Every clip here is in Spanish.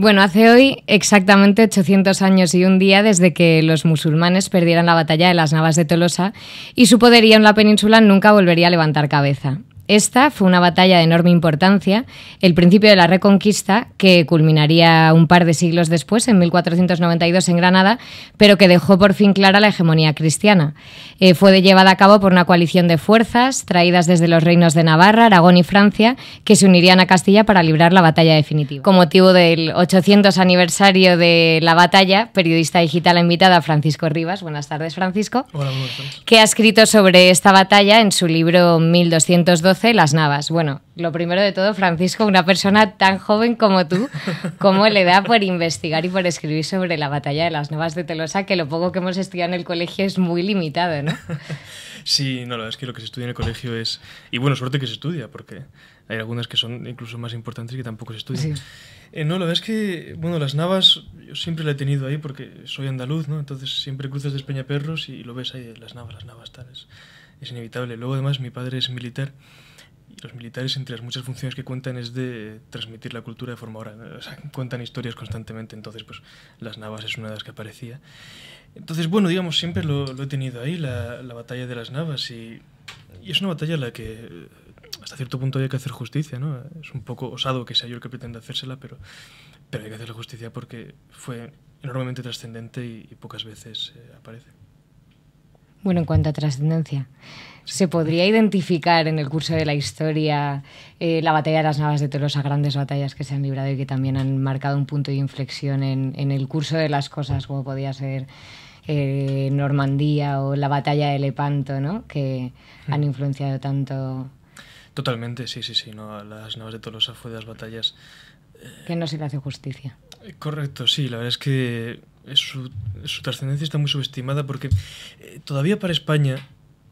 Bueno, hace hoy exactamente 800 años y un día desde que los musulmanes perdieran la batalla de las Navas de Tolosa y su poderío en la península nunca volvería a levantar cabeza. Esta fue una batalla de enorme importancia, el principio de la Reconquista, que culminaría un par de siglos después, en 1492 en Granada, pero que dejó por fin clara la hegemonía cristiana. Fue llevada a cabo por una coalición de fuerzas traídas desde los reinos de Navarra, Aragón y Francia, que se unirían a Castilla para librar la batalla definitiva. Con motivo del 800 aniversario de la batalla, periodista digital invitada Francisco Rivas, buenas tardes, Francisco. Hola, buenas tardes. Que ha escrito sobre esta batalla en su libro 1212, Las Navas. Bueno, lo primero de todo, Francisco, una persona tan joven como tú, ¿cómo le da por investigar y por escribir sobre la batalla de las Navas de Tolosa, que lo poco que hemos estudiado en el colegio es muy limitado, ¿no? Sí, no, la verdad es que lo que se estudia en el colegio es... Y bueno, suerte que se estudia, porque hay algunas que son incluso más importantes y que tampoco se estudian. Sí. No, la verdad es que, bueno, las Navas yo siempre la he tenido ahí porque soy andaluz, ¿no? Entonces siempre cruzas Despeñaperros y lo ves ahí, las Navas, tal, es inevitable. Luego además mi padre es militar. Y los militares, entre las muchas funciones que cuentan, es de transmitir la cultura de forma oral. O sea, cuentan historias constantemente, entonces pues las Navas es una de las que aparecía. Entonces, bueno, digamos, siempre lo he tenido ahí, la batalla de las Navas, y es una batalla a la que hasta cierto punto hay que hacer justicia, ¿no? Es un poco osado que sea yo el que pretenda hacérsela, pero hay que hacerle justicia porque fue enormemente trascendente y pocas veces aparece. Bueno, en cuanto a trascendencia, ¿se podría identificar en el curso de la historia la batalla de las Navas de Tolosa, grandes batallas que se han librado y que también han marcado un punto de inflexión en el curso de las cosas, como podía ser Normandía o la batalla de Lepanto, ¿no? Que han influenciado tanto? Totalmente, sí, no, las Navas de Tolosa fue de las batallas... Que no se le hace justicia. Correcto, sí, la verdad es que su trascendencia está muy subestimada porque todavía para España,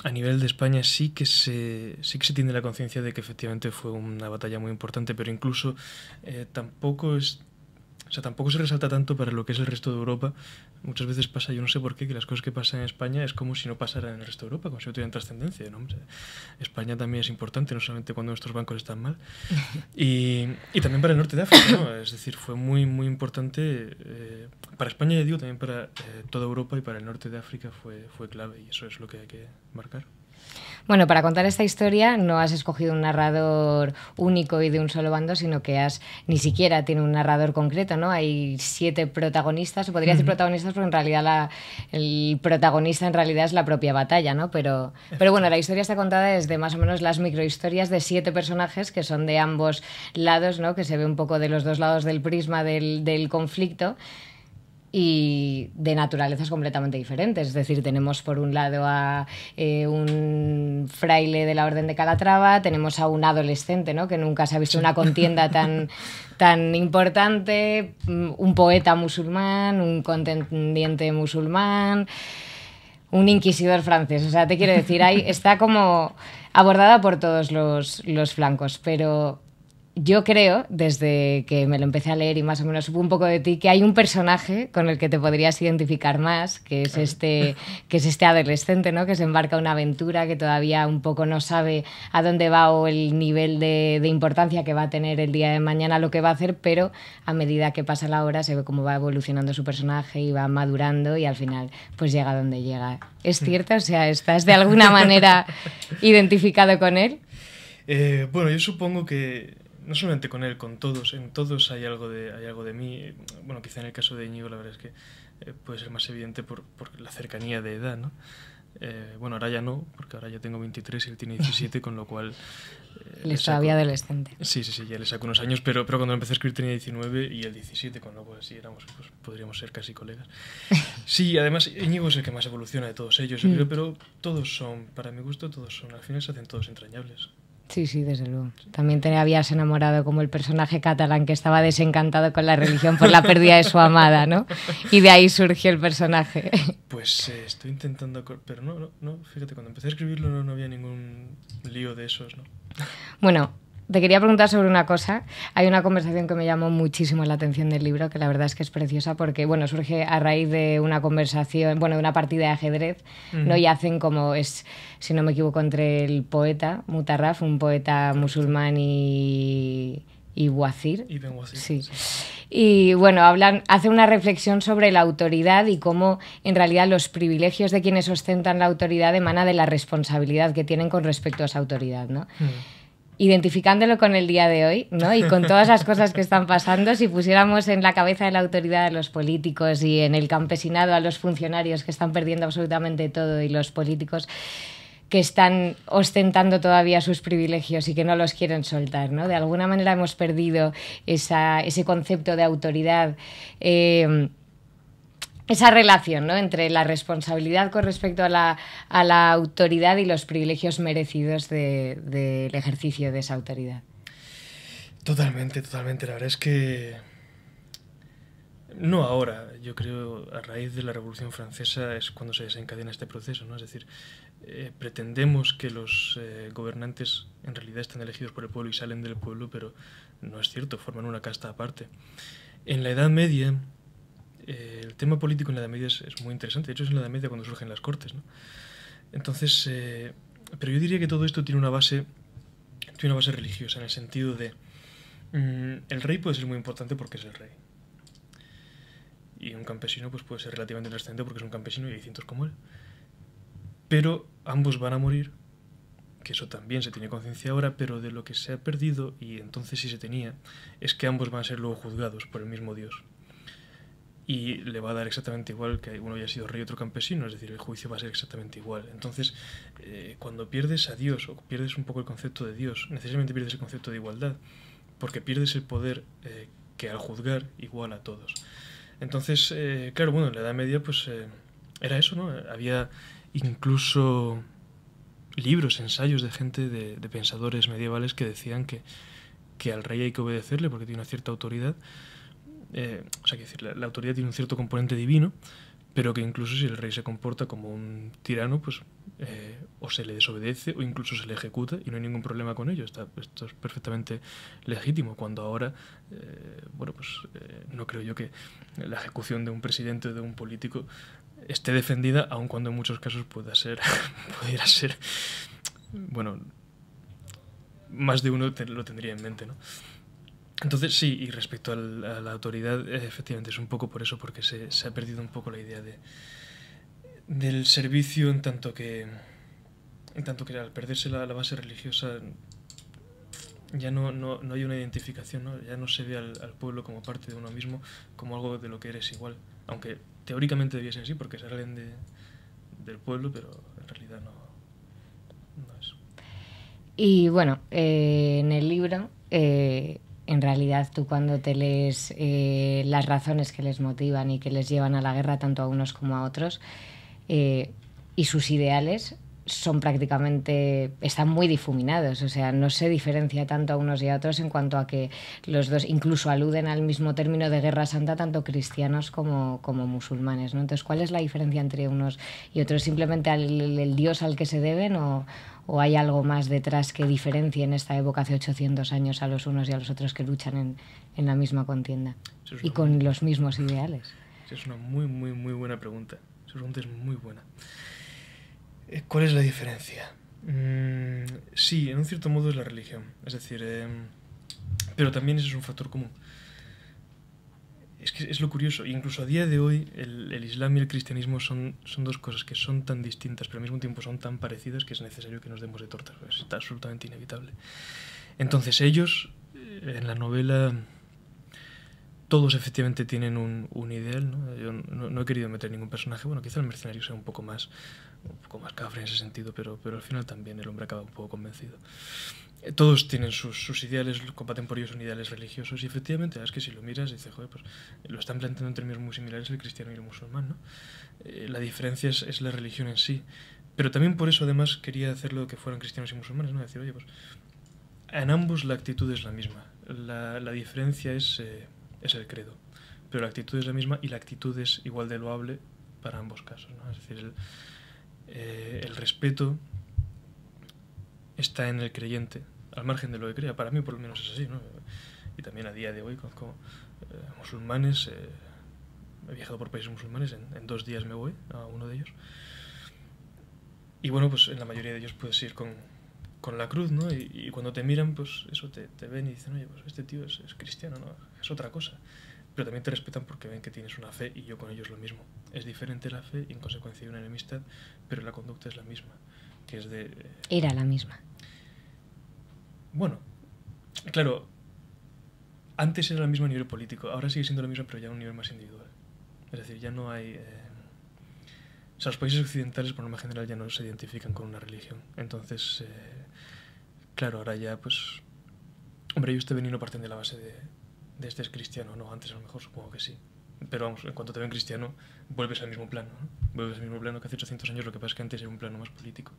a nivel de España, sí que se tiene la conciencia de que efectivamente fue una batalla muy importante, pero incluso tampoco se resalta tanto para lo que es el resto de Europa. Muchas veces pasa, yo no sé por qué, que las cosas que pasan en España es como si no pasaran en el resto de Europa, como si no tuvieran trascendencia, ¿no? O sea, España también es importante, no solamente cuando nuestros bancos están mal. Y también para el norte de África, ¿no? Es decir, fue muy, muy importante para España, ya digo, también para toda Europa y para el norte de África fue clave, y eso es lo que hay que marcar. Bueno, para contar esta historia no has escogido un narrador único y de un solo bando, sino que ni siquiera tiene un narrador concreto, ¿no? Hay 7 protagonistas, se podría decir protagonistas porque en realidad el protagonista en realidad es la propia batalla, ¿no? Pero bueno, la historia está contada desde más o menos las microhistorias de 7 personajes que son de ambos lados, ¿no? Que se ve un poco de los dos lados del prisma del conflicto, y de naturalezas completamente diferentes. Es decir, tenemos por un lado a un fraile de la Orden de Calatrava, tenemos a un adolescente, ¿no? Que nunca se ha visto una contienda tan importante, un poeta musulmán, un contendiente musulmán, un inquisidor francés. O sea, te quiero decir, ahí está como abordada por todos los flancos, pero... Yo creo, desde que me lo empecé a leer y más o menos supe un poco de ti, que hay un personaje con el que te podrías identificar más, que es este adolescente, ¿no? Que se embarca en una aventura que todavía un poco no sabe a dónde va o el nivel de importancia que va a tener el día de mañana lo que va a hacer, pero a medida que pasa la hora se ve cómo va evolucionando su personaje y va madurando y al final pues llega a donde llega. ¿Es cierto? O sea, ¿estás de alguna manera identificado con él? Bueno, yo supongo que no solamente con él, con todos, en todos hay algo de mí. Bueno, quizá en el caso de Íñigo la verdad es que puede ser más evidente por la cercanía de edad, ¿no? Bueno, ahora ya no, porque ahora ya tengo 23 y él tiene 17, con lo cual... Él es todavía adolescente. Sí, ya le saco unos años, pero cuando empecé a escribir tenía 19 y él 17, con lo cual sí, pues podríamos ser casi colegas. Sí, además Íñigo es el que más evoluciona de todos ellos, creo, pero todos son, para mi gusto, al final se hacen todos entrañables. Sí, desde luego. También te habías enamorado como el personaje catalán que estaba desencantado con la religión por la pérdida de su amada, ¿no? Y de ahí surgió el personaje. Pues estoy intentando... Pero no, fíjate, cuando empecé a escribirlo no había ningún lío de esos, ¿no? Bueno, te quería preguntar sobre una cosa. Hay una conversación que me llamó muchísimo la atención del libro, que la verdad es que es preciosa porque, bueno, surge a raíz de una conversación, bueno, de una partida de ajedrez, ¿no? Y hacen como es, si no me equivoco, entre el poeta Mutarraf, un poeta musulmán y y Wazir. Ibn Wazir. Sí. Y bueno, hace una reflexión sobre la autoridad y cómo en realidad los privilegios de quienes ostentan la autoridad emanan de la responsabilidad que tienen con respecto a esa autoridad, ¿no? Identificándolo con el día de hoy, ¿no? Y con todas las cosas que están pasando, si pusiéramos en la cabeza de la autoridad a los políticos y en el campesinado a los funcionarios que están perdiendo absolutamente todo y los políticos que están ostentando todavía sus privilegios y que no los quieren soltar, ¿no? De alguna manera hemos perdido ese concepto de autoridad, esa relación, ¿no? Entre la responsabilidad con respecto a la autoridad y los privilegios merecidos del ejercicio de esa autoridad. Totalmente, totalmente. La verdad es que no ahora, yo creo a raíz de la Revolución Francesa es cuando se desencadena este proceso, ¿no? Es decir, pretendemos que los gobernantes en realidad están elegidos por el pueblo y salen del pueblo, pero no es cierto, forman una casta aparte. En la Edad Media, el tema político en la Edad Media es muy interesante. De hecho, es en la Edad Media cuando surgen las cortes, ¿no? Entonces, pero yo diría que todo esto tiene una base religiosa, en el sentido de el rey puede ser muy importante porque es el rey. Y un campesino pues puede ser relativamente trascendente porque es un campesino y hay cientos como él. Pero ambos van a morir, que eso también se tiene conciencia ahora, pero de lo que se ha perdido, y entonces sí se tenía, es que ambos van a ser luego juzgados por el mismo Dios. Y le va a dar exactamente igual que uno haya sido rey y otro campesino, es decir, el juicio va a ser exactamente igual. Entonces, cuando pierdes a Dios, o pierdes un poco el concepto de Dios, necesariamente pierdes el concepto de igualdad, porque pierdes el poder que al juzgar iguala a todos. Entonces, claro, bueno, en la Edad Media pues era eso, ¿no? Había incluso libros, ensayos de gente, de pensadores medievales que decían que al rey hay que obedecerle porque tiene una cierta autoridad. O sea, que decir, la autoridad tiene un cierto componente divino, pero que incluso si el rey se comporta como un tirano, pues o se le desobedece o incluso se le ejecuta y no hay ningún problema con ello. Esto es perfectamente legítimo, cuando ahora, bueno, pues no creo yo que la ejecución de un presidente o de un político esté defendida, aun cuando en muchos casos pudiera ser, bueno, más de uno lo tendría en mente, ¿no? Entonces sí, y respecto a la autoridad, efectivamente es un poco por eso, porque se ha perdido un poco la idea del servicio, en tanto que al perderse la base religiosa ya no hay una identificación, ¿no? Ya no se ve al pueblo como parte de uno mismo, como algo de lo que eres igual, aunque teóricamente debía ser así porque salen del pueblo, pero en realidad no es. Y bueno, en el libro, en realidad tú cuando te lees las razones que les motivan y que les llevan a la guerra tanto a unos como a otros, y sus ideales son prácticamente, están muy difuminados, o sea, no se diferencia tanto a unos y a otros en cuanto a que los dos incluso aluden al mismo término de guerra santa, tanto cristianos como musulmanes, ¿no? Entonces, ¿cuál es la diferencia entre unos y otros? ¿Simplemente el Dios al que se deben o hay algo más detrás que diferencie en esta época hace 800 años a los unos y a los otros que luchan en la misma contienda y con los mismos ideales? Esa es una muy, muy, muy buena pregunta. Esa pregunta es muy buena. ¿Cuál es la diferencia? Sí, en un cierto modo es la religión. Es decir, pero también ese es un factor común. Es que es lo curioso. Incluso a día de hoy el Islam y el cristianismo son dos cosas que son tan distintas, pero al mismo tiempo son tan parecidas que es necesario que nos demos de tortas. Es absolutamente inevitable. Entonces ellos, en la novela, todos efectivamente tienen un ideal, ¿no? Yo no he querido meter ningún personaje. Bueno, quizá el mercenario sea un poco más cafre en ese sentido, pero al final también el hombre acaba un poco convencido. Todos tienen sus ideales, combaten por ellos, son ideales religiosos, y efectivamente es que si lo miras dices, joder, pues lo están planteando en términos muy similares el cristiano y el musulmán, ¿no? La diferencia es la religión en sí, pero también por eso además quería hacerlo que fueran cristianos y musulmanes, ¿no? Decir, oye, pues en ambos la actitud es la misma, la diferencia es el credo, pero la actitud es la misma y la actitud es igual de loable para ambos casos, ¿no? Es decir, el respeto está en el creyente, al margen de lo que crea. Para mí por lo menos es así, ¿no? Y también a día de hoy conozco musulmanes, he viajado por países musulmanes, en 2 días me voy a uno de ellos, y bueno, pues en la mayoría de ellos puedes ir con con la cruz, ¿no? Y cuando te miran, pues eso, te ven y dicen, oye, pues este tío es cristiano, ¿no? Es otra cosa. Pero también te respetan porque ven que tienes una fe y yo con ellos lo mismo. Es diferente la fe y en consecuencia hay una enemistad, pero la conducta es la misma, que es de... Era la misma. Bueno, claro, antes era la misma a nivel político, ahora sigue siendo la misma pero ya a un nivel más individual. Es decir, ya no hay... O sea, los países occidentales por norma general ya no se identifican con una religión. Entonces, claro, ahora ya pues... Hombre, ellos te ven y no parten de la base de este es cristiano, ¿no? Antes a lo mejor supongo que sí. Pero vamos, en cuanto te ven cristiano, vuelves al mismo plano, ¿no? Vuelves al mismo plano que hace 800 años, lo que pasa es que antes era un plano más político.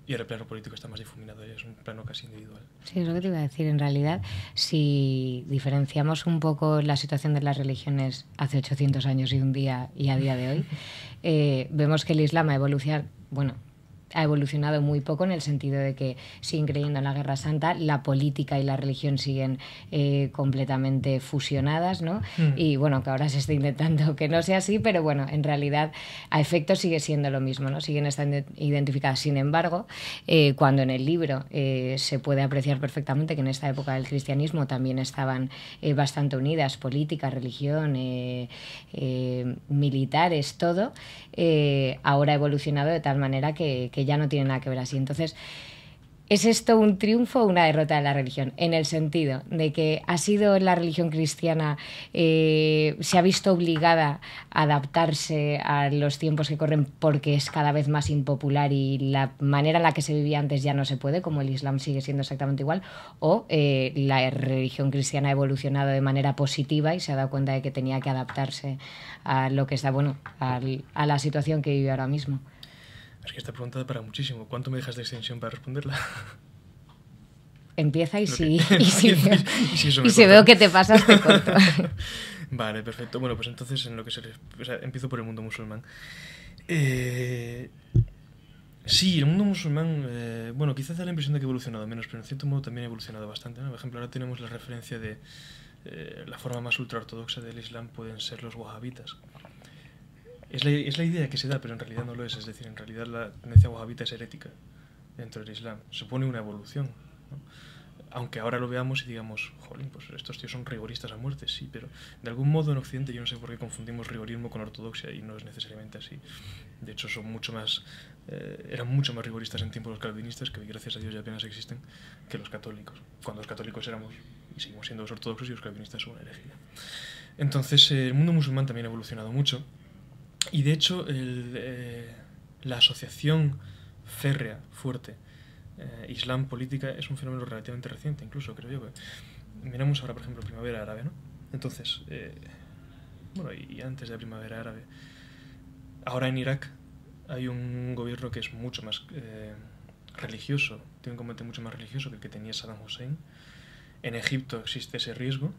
Y ahora el plano político está más difuminado, ya es un plano casi individual. Sí, es lo que te iba a decir. En realidad, si diferenciamos un poco la situación de las religiones hace 800 años y un día y a día de hoy, vemos que el Islam ha evolucionado muy poco en el sentido de que siguen creyendo en la Guerra Santa, la política y la religión siguen completamente fusionadas, ¿no? Y bueno, que ahora se está intentando que no sea así, pero bueno, en realidad a efectos sigue siendo lo mismo, ¿no? Siguen estando identificadas. Sin embargo, cuando en el libro se puede apreciar perfectamente que en esta época del cristianismo también estaban bastante unidas, política, religión, militares, todo, ahora ha evolucionado de tal manera que ya no tiene nada que ver así. Entonces, ¿es esto un triunfo o una derrota de la religión? En el sentido de que ha sido la religión cristiana, se ha visto obligada a adaptarse a los tiempos que corren porque es cada vez más impopular y la manera en la que se vivía antes ya no se puede, como el Islam sigue siendo exactamente igual, o la religión cristiana ha evolucionado de manera positiva y se ha dado cuenta de que tenía que adaptarse a lo que está, bueno, a la situación que vive ahora mismo. Es que esta pregunta da para muchísimo. ¿Cuánto me dejas de extensión para responderla? Empieza y si veo que te pasas, te corto. Vale, perfecto. Bueno, pues entonces en lo que empiezo por el mundo musulmán. Sí, el mundo musulmán, bueno, quizás da la impresión de que ha evolucionado menos, pero en cierto modo también ha evolucionado bastante, ¿no? Por ejemplo, ahora tenemos la referencia de la forma más ultraortodoxa del Islam pueden ser los wahabitas. Es la idea que se da, pero en realidad no lo es. Es decir, en realidad la tendencia wahabita es herética dentro del Islam. Supone una evolución, ¿no? Aunque ahora lo veamos y digamos, jolín, pues estos tíos son rigoristas a muerte, sí, pero de algún modo en Occidente yo no sé por qué confundimos rigorismo con ortodoxia y no es necesariamente así. De hecho, son mucho más, eran mucho más rigoristas en tiempos los calvinistas, que gracias a Dios ya apenas existen, que los católicos. Cuando los católicos éramos y seguimos siendo los ortodoxos y los calvinistas son una herejía. Entonces, el mundo musulmán también ha evolucionado mucho. Y de hecho, la asociación férrea, fuerte, Islam política es un fenómeno relativamente reciente, incluso creo yo. Miramos ahora, por ejemplo, Primavera Árabe, ¿no? Entonces, bueno, y antes de la Primavera Árabe, ahora en Irak hay un gobierno que es mucho más religioso, tiene un componente mucho más religioso que el que tenía Saddam Hussein. En Egipto existe ese riesgo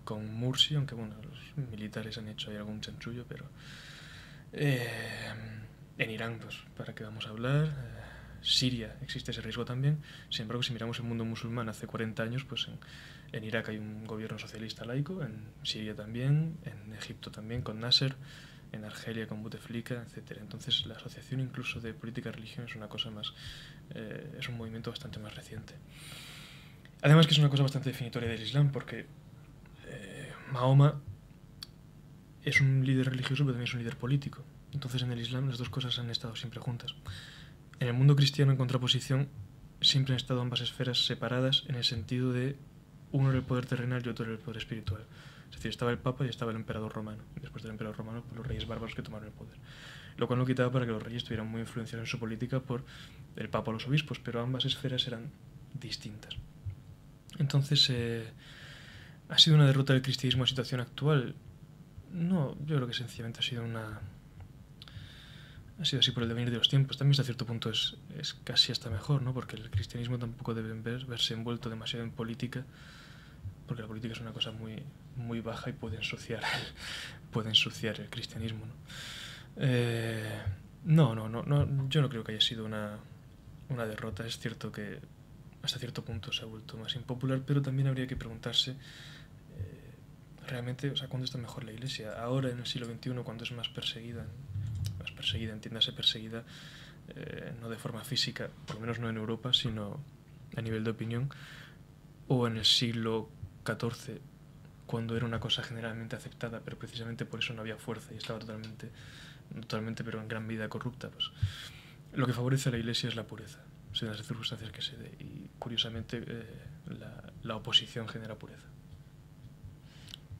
con Mursi, aunque bueno, los militares han hecho ahí algún chanchullo, pero en Irán, pues, ¿para qué vamos a hablar? Siria existe ese riesgo también. Sin embargo, si miramos el mundo musulmán hace 40 años, pues en Irak hay un gobierno socialista laico, en Siria también, en Egipto también con Nasser, en Argelia con Bouteflika, etc. Entonces, la asociación incluso de política y religión es una cosa más, es un movimiento bastante más reciente. Además que es una cosa bastante definitoria del Islam, porque Mahoma es un líder religioso, pero también es un líder político. Entonces, en el Islam las dos cosas han estado siempre juntas. En el mundo cristiano, en contraposición, siempre han estado ambas esferas separadas en el sentido de uno era el poder terrenal y otro era el poder espiritual. Es decir, estaba el Papa y estaba el emperador romano. Y después del emperador romano, pues, los reyes bárbaros que tomaron el poder. Lo cual no quitaba para que los reyes estuvieran muy influenciados en su política por el Papa o los obispos, pero ambas esferas eran distintas. Entonces, ¿ha sido una derrota del cristianismo en la situación actual? No, yo creo que sencillamente ha sido así por el devenir de los tiempos. También hasta cierto punto es casi hasta mejor, ¿no? Porque el cristianismo tampoco debe verse envuelto demasiado en política, porque la política es una cosa muy, muy baja y puede ensuciar el cristianismo, ¿no? No, yo no creo que haya sido una derrota. Es cierto que hasta cierto punto se ha vuelto más impopular, pero también habría que preguntarse realmente, o sea, ¿cuándo está mejor la Iglesia? Ahora, en el siglo XXI, cuando es más perseguida, entiéndase perseguida no de forma física, por lo menos no en Europa, sino a nivel de opinión, o en el siglo XIV, cuando era una cosa generalmente aceptada, pero precisamente por eso no había fuerza y estaba totalmente, pero en gran medida corrupta. Pues lo que favorece a la Iglesia es la pureza, en las circunstancias que se dé, y curiosamente la oposición genera pureza.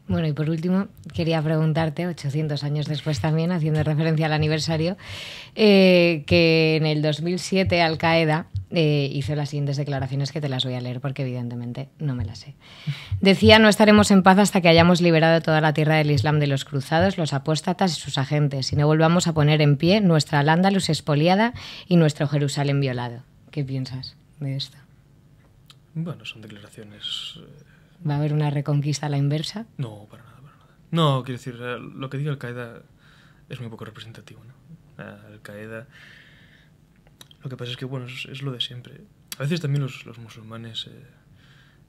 Bueno, y por último, quería preguntarte, 800 años después también, haciendo referencia al aniversario, que en el 2007 Al-Qaeda hizo las siguientes declaraciones, que te las voy a leer porque evidentemente no me las sé. Decía: no estaremos en paz hasta que hayamos liberado toda la tierra del Islam de los cruzados, los apóstatas y sus agentes, y no volvamos a poner en pie nuestra Al-Ándalus expoliada y nuestro Jerusalén violado. ¿Qué piensas de esto? Bueno, son declaraciones... ¿Va a haber una reconquista a la inversa? No, para nada, para nada. No, quiero decir, lo que diga Al-Qaeda es muy poco representativo, ¿no? Al-Qaeda... Lo que pasa es que, bueno, es lo de siempre. A veces también los musulmanes...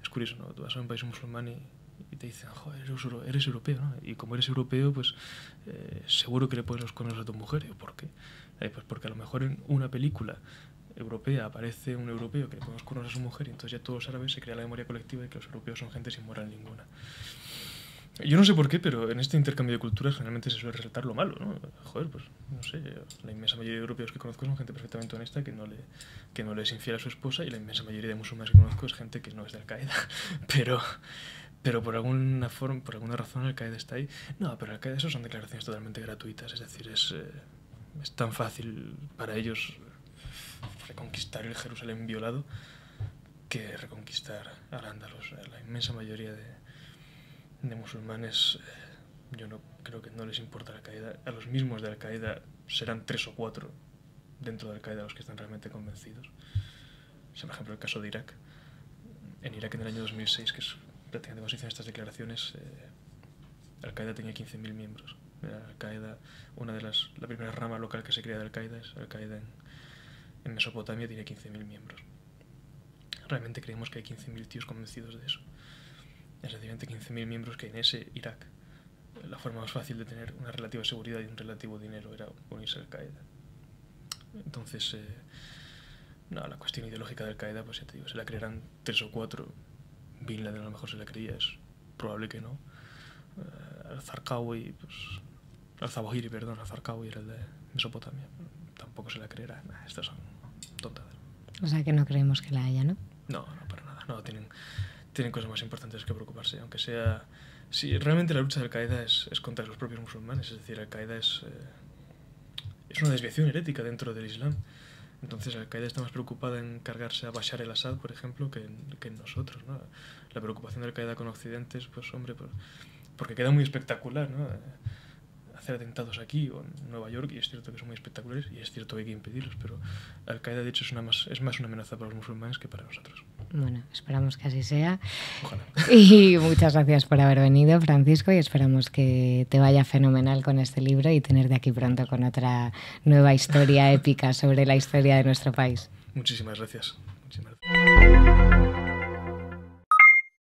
es curioso, ¿no? Tú vas a un país musulmán y te dicen: joder, eres europeo, ¿no? Y como eres europeo, pues seguro que le pones los cuernos a tu mujer. ¿Por qué? Pues porque a lo mejor en una película europea aparece un europeo que le pone los cuernos a su mujer, y entonces ya todos los árabes se crea la memoria colectiva de que los europeos son gente sin moral ninguna. Yo no sé por qué, pero en este intercambio de culturas generalmente se suele resaltar lo malo, ¿no? Joder, pues no sé, la inmensa mayoría de europeos que conozco son gente perfectamente honesta, que no le es infiel a su esposa, y la inmensa mayoría de musulmanes que conozco es gente que no es de Al-Qaeda. Pero por alguna razón Al-Qaeda está ahí. No, pero Al-Qaeda, eso son declaraciones totalmente gratuitas, es decir, es tan fácil para ellos reconquistar el Jerusalén violado que reconquistar Al-Ándalus. La inmensa mayoría de musulmanes, yo no creo que no les importa Al-Qaeda. A los mismos de Al-Qaeda serán 3 o 4 dentro de Al-Qaeda los que están realmente convencidos. Por ejemplo, el caso de Irak. En Irak, en el año 2006, que es prácticamente cuando se hicieron estas declaraciones, Al-Qaeda tenía 15.000 miembros. Al-Qaeda, la primera rama local que se crea de Al-Qaeda es Al-Qaeda en Mesopotamia, tiene 15.000 miembros. Realmente creemos que hay 15.000 tíos convencidos de eso. Es decir, entre 15.000 miembros que en ese Irak, la forma más fácil de tener una relativa seguridad y un relativo dinero era unirse a Al-Qaeda. Entonces, no, la cuestión ideológica de Al-Qaeda, pues ya te digo, se la creerán 3 o 4. Bin Laden a lo mejor se la creía, es probable que no. Al-Zarqawi, pues... Al-Zawahiri, perdón, Al-Zarqawi era el de Mesopotamia. Tampoco se la creerá. Estas son tontadas. O sea que no creemos que la haya, ¿no? No, para nada. No, tienen cosas más importantes que preocuparse, aunque sea... Sí, realmente la lucha de Al-Qaeda es contra los propios musulmanes, es decir, Al-Qaeda es una desviación herética dentro del Islam. Entonces Al-Qaeda está más preocupada en cargarse a Bashar el-Assad, por ejemplo, que en nosotros, ¿no? La preocupación de Al-Qaeda con Occidente es, pues hombre, porque queda muy espectacular, ¿no? Hacer atentados aquí o en Nueva York, y es cierto que son muy espectaculares y es cierto que hay que impedirlos, pero Al-Qaeda de hecho es más una amenaza para los musulmanes que para nosotros. Bueno, esperamos que así sea. Ojalá. Y muchas gracias por haber venido, Francisco, y esperamos que te vaya fenomenal con este libro y tenerte aquí pronto con otra nueva historia épica sobre la historia de nuestro país. Muchísimas gracias. Muchísimas gracias.